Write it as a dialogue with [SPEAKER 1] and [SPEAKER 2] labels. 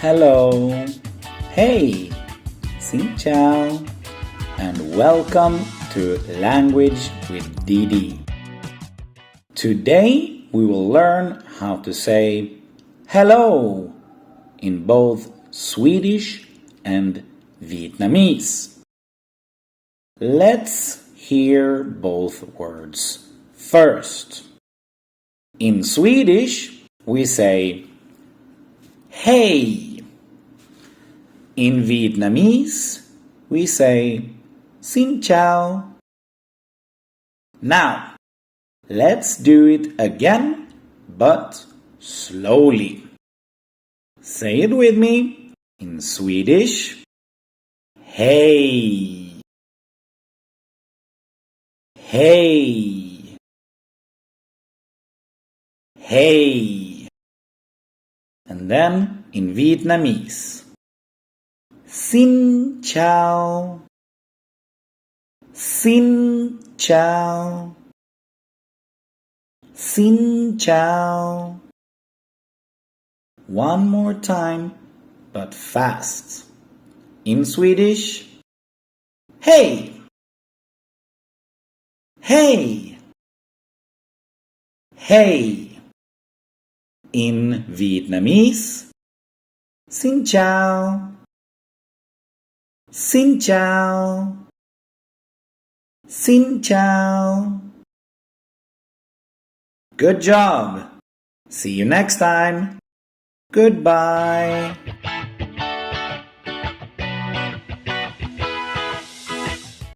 [SPEAKER 1] hello, hey, xin chào, and welcome to Language with DD. Today we will learn how to say hello in both Swedish and Vietnamese. Let's hear both words first. In Swedish, we say hey. In Vietnamese, we say xin chào. Now, let's do it again, but slowly. Say it with me. In Swedish, hey. Hey. Hey. And then in Vietnamese, xin chào. Xin chào. Xin chào. One more time, but fast. In Swedish, hey. Hey. Hey. In Vietnamese, xin chào. Xin chào. Xin chào. Good job. See you next time. Goodbye.